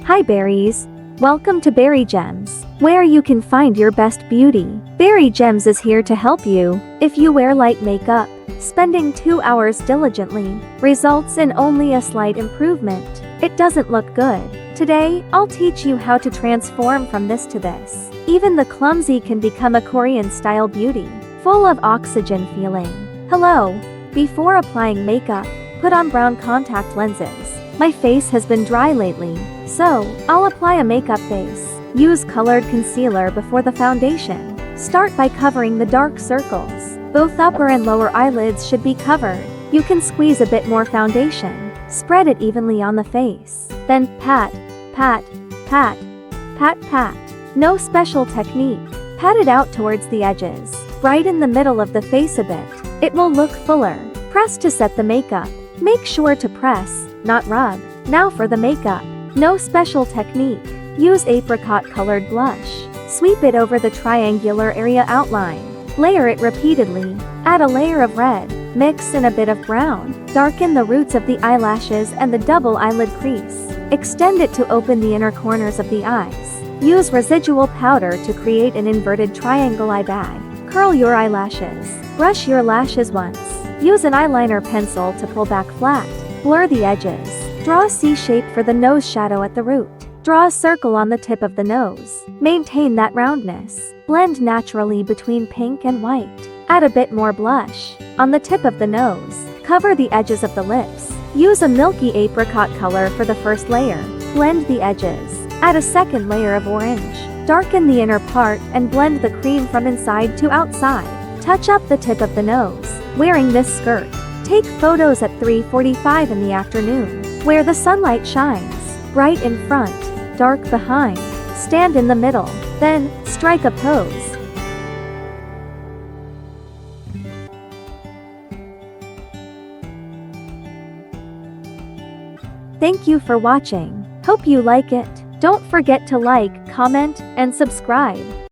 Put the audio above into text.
Hi berries! Welcome to Berry Gems, where you can find your best beauty. Berry Gems is here to help you. If you wear light makeup, spending 2 hours diligently results in only a slight improvement. It doesn't look good. Today, I'll teach you how to transform from this to this. Even the clumsy can become a Korean-style beauty, full of oxygen feeling. Hello! Before applying makeup, put on brown contact lenses. My face has been dry lately, so I'll apply a makeup base. Use colored concealer before the foundation. Start by covering the dark circles. Both upper and lower eyelids should be covered. You can squeeze a bit more foundation. Spread it evenly on the face. Then pat, pat, pat, pat, pat. No special technique. Pat it out towards the edges. Right in the middle of the face a bit. It will look fuller. Press to set the makeup. Make sure to press, not rub. Now for the makeup. No special technique. Use apricot colored blush. Sweep it over the triangular area outline. Layer it repeatedly. Add a layer of red. Mix in a bit of brown. Darken the roots of the eyelashes and the double eyelid crease. Extend it to open the inner corners of the eyes. Use residual powder to create an inverted triangle eye bag. Curl your eyelashes. Brush your lashes once. Use an eyeliner pencil to pull back flat. Blur the edges. Draw a C shape for the nose shadow at the root. Draw a circle on the tip of the nose. Maintain that roundness. Blend naturally between pink and white. Add a bit more blush. On the tip of the nose, cover the edges of the lips. Use a milky apricot color for the first layer. Blend the edges. Add a second layer of orange. Darken the inner part and blend the cream from inside to outside. Touch up the tip of the nose. Wearing this skirt, take photos at 3:45 in the afternoon, where the sunlight shines. Bright in front, dark behind. Stand in the middle, then strike a pose. Thank you for watching. Hope you like it. Don't forget to like, comment, and subscribe.